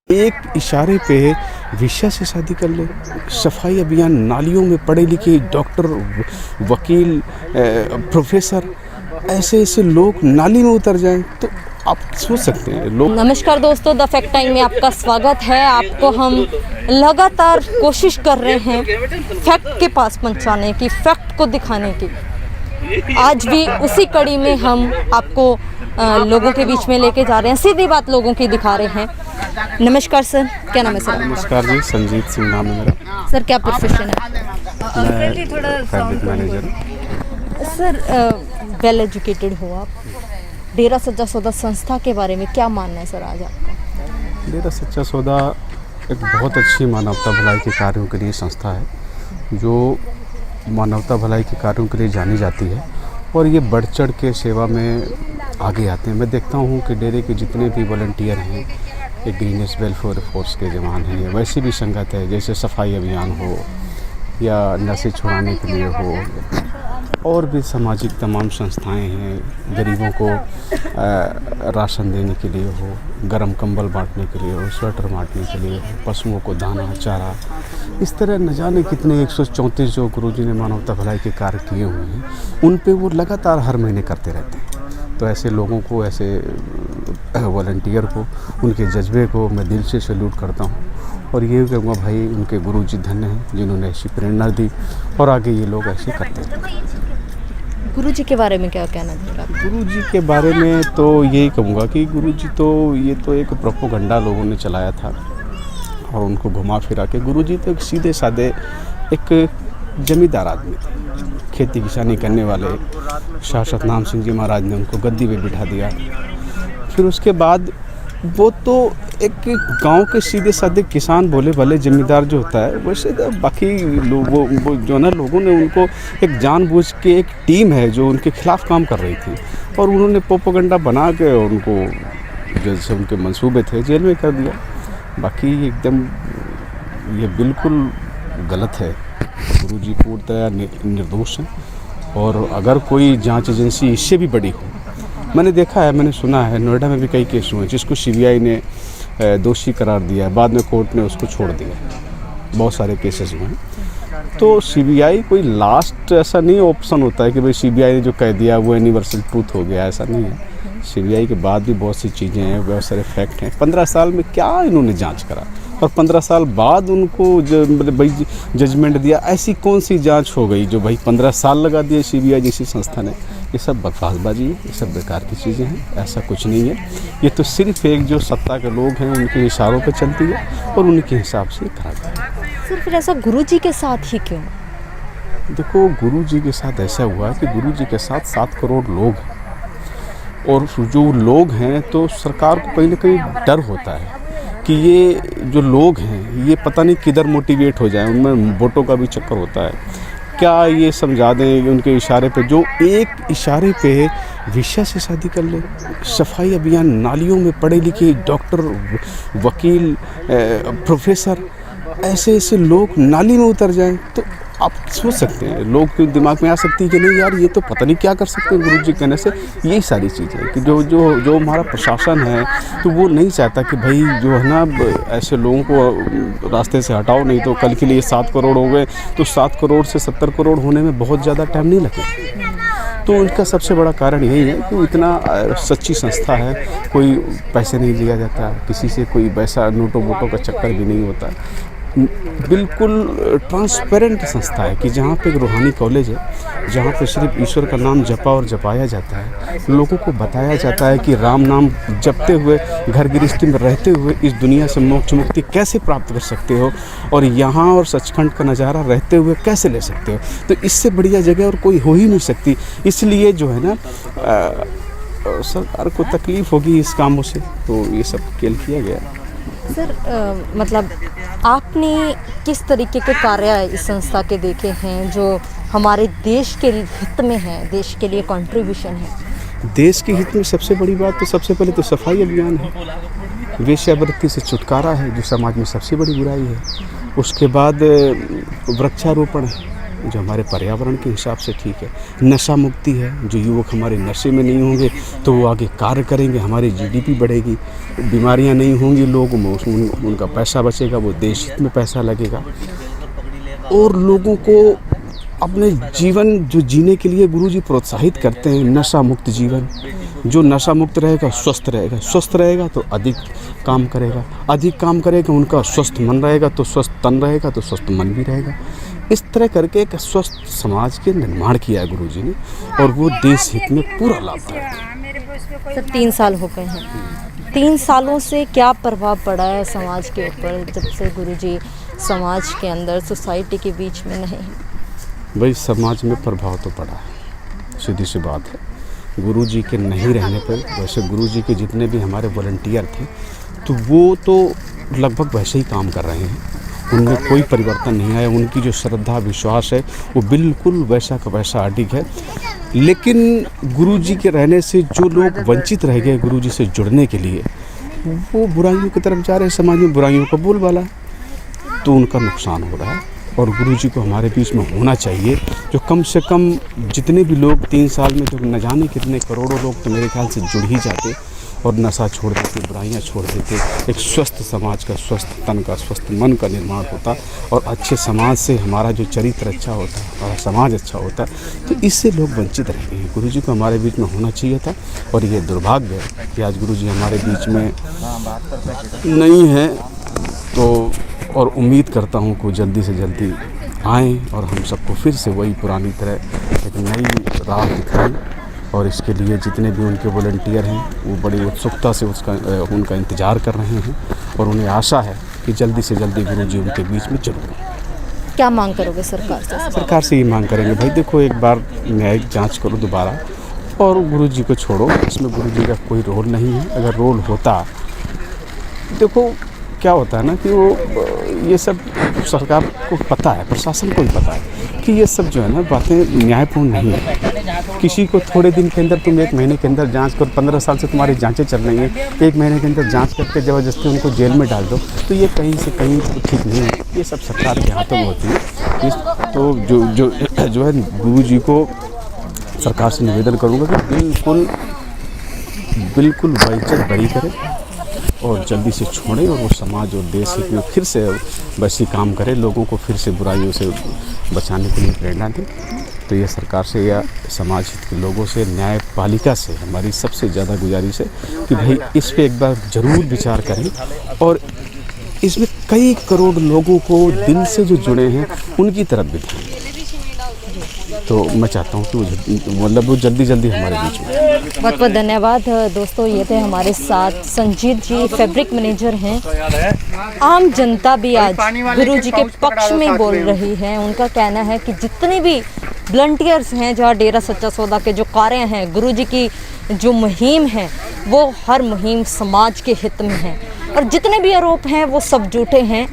एक इशारे पे वेश्या से शादी कर ले, सफाई अभियान, नालियों में पढ़े लिखे डॉक्टर, वकील, प्रोफेसर, ऐसे ऐसे लोग नाली में उतर जाएं तो आप सोच सकते हैं लोग। नमस्कार दोस्तों, द फैक्ट टाइम में आपका स्वागत है। आपको हम लगातार कोशिश कर रहे हैं फैक्ट के पास पहुंचाने की, फैक्ट को दिखाने की। आज भी उसी कड़ी में हम आपको लोगों के बीच में लेके जा रहे हैं, सीधी बात लोगों की दिखा रहे हैं। नमस्कार सर, क्या नाम है सर? नमस्कार जी, संजीत सिंह नाम है मेरा। सर क्या प्रोफेशन है? Fabric manager. Sir well educated हो आप, डेरा सच्चा सौदा संस्था के बारे में क्या मानना है सर आज आपका? डेरा सच्चा सौदा एक बहुत अच्छी मानवता भलाई के कार्यों के लिए संस्था है जो मानवता भलाई के कार्यों के लिए जानी जाती है और ये बढ़ चढ़ के सेवा में आगे आते हैं। मैं देखता हूँ कि डेरे के जितने भी वॉलंटियर हैं, एक ग्रीनेस वेलफेयर फोर्स के जवान हैं, वैसी भी संगत है, जैसे सफाई अभियान हो या नशे छुड़ाने के लिए हो, और भी सामाजिक तमाम संस्थाएं हैं, गरीबों को राशन देने के लिए हो, गर्म कंबल बांटने के लिए हो, स्वेटर बांटने के लिए हो, पशुओं को दाना चारा, इस तरह न जाने कितने 134 जो गुरुजी ने मानवता भलाई के कार्य किए हुए हैं, उन पे वो लगातार हर महीने करते रहते हैं। तो ऐसे लोगों को, ऐसे वॉलंटियर को, उनके जज्बे को मैं दिल से सैल्यूट करता हूँ और ये कहूँगा भाई उनके गुरुजी धन्य हैं जिन्होंने ऐसी प्रेरणा दी और आगे ये लोग ऐसे करते हैं। गुरुजी के बारे में क्या कहना चाहेंगे आप? गुरुजी के बारे में तो यही कहूँगा कि गुरुजी तो ये तो एक प्रोपोगंडा लोगों ने चलाया था और उनको घुमा फिरा के। गुरुजी तो एक सीधे साधे एक जमींदार आदमी थे, खेती किसानी करने वाले। शाह सतनाम सिंह जी महाराज ने उनको गद्दी पे बिठा दिया। फिर उसके बाद वो तो एक गांव के सीधे साधे किसान, भोले भले जमींदार जो होता है, वैसे तो बाकी लोगों वो जो ना लोगों ने उनको एक जानबूझ के एक टीम है जो उनके खिलाफ काम कर रही थी और उन्होंने प्रोपेगेंडा बना के उनको जैसे उनके मंसूबे थे जेल में कर दिया। बाकी एकदम ये बिल्कुल गलत है। गुरुजी पूर्णतः निर्दोष हैं और अगर कोई जांच एजेंसी इससे भी बड़ी हो, मैंने देखा है, मैंने सुना है नोएडा में भी कई केस हुए जिसको सीबीआई ने दोषी करार दिया है, बाद में कोर्ट ने उसको छोड़ दिया, बहुत सारे केसेस हुए हैं। तो सीबीआई कोई लास्ट ऐसा नहीं ऑप्शन होता है कि भाई सीबीआई ने जो कह दिया वो यूनिवर्सल ट्रूथ हो गया, ऐसा नहीं है। सीबीआई के बाद भी बहुत सी चीज़ें हैं, बहुत सारे फैक्ट हैं। 15 साल में क्या इन्होंने जांच करा और 15 साल बाद उनको मतलब भाई जजमेंट दिया। ऐसी कौन सी जांच हो गई जो भाई 15 साल लगा दिए सीबीआई जैसी संस्था ने? ये सब बकवासबाजी है, ये सब बेकार की चीज़ें हैं, ऐसा कुछ नहीं है। ये तो सिर्फ एक जो सत्ता के लोग हैं उनके इशारों पर चलती है और उनके हिसाब से करा जाता है। सर फिर ऐसा गुरुजी के साथ ही क्यों? देखो, गुरुजी के साथ ऐसा हुआ कि गुरुजी के साथ 7 करोड़ लोग हैं और जो लोग हैं तो सरकार को कहीं ना कहीं डर होता है कि ये जो लोग हैं ये पता नहीं किधर मोटिवेट हो जाए, उनमें वोटों का भी चक्कर होता है। क्या ये समझा दें कि उनके इशारे पे, जो एक इशारे पे वेश्या से शादी कर ले, सफाई अभियान, नालियों में पढ़े लिखे डॉक्टर, वकील, प्रोफेसर, ऐसे ऐसे लोग नाली में उतर जाएं तो आप सोच सकते हैं, लोग के दिमाग में आ सकती है कि नहीं यार ये तो पता नहीं क्या कर सकते हैं गुरुजी कहने से। यही सारी चीज़ें कि जो हमारा प्रशासन है तो वो नहीं चाहता कि भाई जो है ना ऐसे लोगों को रास्ते से हटाओ, नहीं तो कल के लिए 7 करोड़ हो गए तो 7 करोड़ से 70 करोड़ होने में बहुत ज़्यादा टाइम नहीं लगेगा। तो उनका सबसे बड़ा कारण यही है कि इतना सच्ची संस्था है, कोई पैसे नहीं लिया जाता किसी से, कोई वैसा नोटों वोटों का चक्कर भी नहीं होता। बिल्कुल ट्रांसपेरेंट संस्था है कि जहाँ पे एक रूहानी कॉलेज है, जहाँ पे सिर्फ ईश्वर का नाम जपा और जपाया जाता है, लोगों को बताया जाता है कि राम नाम जपते हुए, घर गृहस्थी में रहते हुए इस दुनिया से मोक्ष मुक्ति कैसे प्राप्त कर सकते हो और यहाँ और सचखंड का नज़ारा रहते हुए कैसे ले सकते हो। तो इससे बढ़िया जगह और कोई हो ही नहीं सकती। इसलिए जो है ना सरकार को तकलीफ़ होगी इस कामों से, तो ये सब खेल किया गया। सर मतलब आपने किस तरीके के कार्य इस संस्था के देखे हैं जो हमारे देश के हित में है, देश के लिए कंट्रीब्यूशन है? देश के हित में सबसे बड़ी बात तो सबसे पहले तो सफाई अभियान है, वेश्यावृत्ति से छुटकारा है जो समाज में सबसे बड़ी बुराई है। उसके बाद वृक्षारोपण है, जो हमारे पर्यावरण के हिसाब से ठीक है। नशा मुक्ति है, जो युवक हमारे नशे में नहीं होंगे तो वो आगे कार्य करेंगे, हमारी जीडीपी बढ़ेगी, बीमारियां नहीं होंगी लोगों में, उनका पैसा बचेगा, वो देश हित में पैसा लगेगा। और लोगों को अपने जीवन जो जीने के लिए गुरुजी प्रोत्साहित करते हैं, नशा मुक्त जीवन। जो नशा मुक्त रहेगा स्वस्थ रहेगा, स्वस्थ रहेगा तो अधिक काम करेगा, अधिक काम करेगा उनका स्वस्थ मन रहेगा, तो स्वस्थ तन रहेगा तो स्वस्थ मन भी रहेगा। इस तरह करके एक स्वस्थ समाज के निर्माण किया है गुरुजी ने, और वो देश हित में पूरा लाभदायक है। सर 3 साल हो गए हैं, 3 सालों से क्या प्रभाव पड़ा है समाज के ऊपर, जब से गुरुजी समाज के अंदर सोसाइटी के बीच में नहीं है? भाई समाज में प्रभाव तो पड़ा है, सीधी सी बात है। गुरुजी के नहीं रहने पर, वैसे गुरुजी के जितने भी हमारे वॉलंटियर थे तो वो तो लगभग वैसे ही काम कर रहे हैं, उनमें कोई परिवर्तन नहीं आया। उनकी जो श्रद्धा विश्वास है वो बिल्कुल वैसा का वैसा अडिग है। लेकिन गुरुजी के रहने से जो लोग वंचित रह गए गुरुजी से जुड़ने के लिए, वो बुराइयों की तरफ जा रहे हैं, समाज में बुराइयों का बोलबाला, तो उनका नुकसान हो रहा है। और गुरुजी को हमारे बीच में होना चाहिए, जो कम से कम जितने भी लोग 3 साल में, जो न जाने कितने करोड़ों लोग तो मेरे ख्याल से जुड़ ही जाते और नशा छोड़ देते, बुराइयां छोड़ देते, एक स्वस्थ समाज का, स्वस्थ तन का, स्वस्थ मन का निर्माण होता, और अच्छे समाज से हमारा जो चरित्र अच्छा होता, हमारा समाज अच्छा होता। तो इससे लोग वंचित रह गए हैं। गुरुजी को हमारे बीच में होना चाहिए था, और ये दुर्भाग्य है कि आज गुरुजी हमारे बीच में नहीं है। तो और उम्मीद करता हूँ कि जल्दी से जल्दी आएँ और हम सबको फिर से वही पुरानी तरह एक नई राह दिखाएं। और इसके लिए जितने भी उनके वॉलंटियर हैं वो बड़ी उत्सुकता से उनका इंतज़ार कर रहे हैं, और उन्हें आशा है कि जल्दी से जल्दी गुरुजी उनके बीच में जरूर। क्या मांग करोगे सरकार से? सरकार से ये मांग करेंगे, भाई देखो एक बार न्यायिक जाँच करो दोबारा, और गुरुजी को छोड़ो, इसमें गुरुजी का कोई रोल नहीं है। अगर रोल होता, देखो क्या होता है ना कि वो ये सब सरकार को पता है, प्रशासन को भी पता है कि ये सब जो है ना बातें न्यायपूर्ण नहीं है। किसी को थोड़े दिन के अंदर, तुम 1 महीने के अंदर जांच करो, 15 साल से तुम्हारी जांचें चल रही हैं, 1 महीने के अंदर जांच करके ज़बरदस्ती उनको जेल में डाल दो, तो ये कहीं से कहीं ठीक नहीं है। ये सब सरकार के हाथों में होती है। तो जो है गुरुजी को सरकार से निवेदन करूँगा कि बिल्कुल बेइज्जत बरी करें और जल्दी से छोड़ें, और वो समाज और देश हित में फिर से वैसी काम करें, लोगों को फिर से बुराइयों से बचाने के लिए प्रेरणा दें। तो ये सरकार से या समाज हित के लोगों से, न्यायपालिका से हमारी सबसे ज़्यादा गुजारिश है कि भाई इस पे एक बार ज़रूर विचार करें, और इसमें कई करोड़ लोगों को दिल से जो जुड़े हैं उनकी तरफ भी ध्यान दें। तो मैं चाहता हूँ कि वो जल्दी हमारे बीच में। बहुत बहुत धन्यवाद दोस्तों, ये थे हमारे साथ संजीत जी, फैब्रिक मैनेजर हैं। आम जनता भी आज गुरुजी के पक्ष में बोल रही है। उनका कहना है कि जितने भी वॉलंटियर्स हैं, जहाँ डेरा सच्चा सौदा के जो कार्य हैं, गुरुजी की जो मुहिम है, वो हर मुहिम समाज के हित में है, और जितने भी आरोप हैं वो सब झूठे हैं।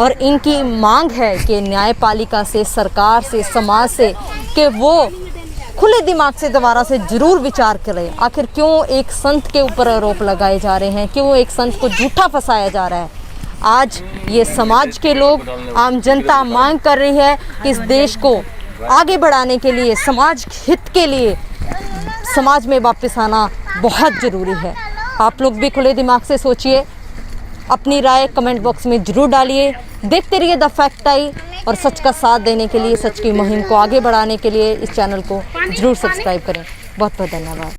और इनकी मांग है कि न्यायपालिका से, सरकार से, समाज से, कि वो खुले दिमाग से दोबारा से ज़रूर विचार करें। आखिर क्यों एक संत के ऊपर आरोप लगाए जा रहे हैं, क्यों एक संत को झूठा फंसाया जा रहा है। आज ये समाज के लोग, आम जनता मांग कर रही है कि इस देश को आगे बढ़ाने के लिए, समाज हित के लिए समाज में वापस आना बहुत ज़रूरी है। आप लोग भी खुले दिमाग से सोचिए, अपनी राय कमेंट बॉक्स में ज़रूर डालिए। देखते रहिए द फैक्ट आई, और सच का साथ देने के लिए, सच की मुहिम को आगे बढ़ाने के लिए इस चैनल को ज़रूर सब्सक्राइब करें। बहुत बहुत धन्यवाद।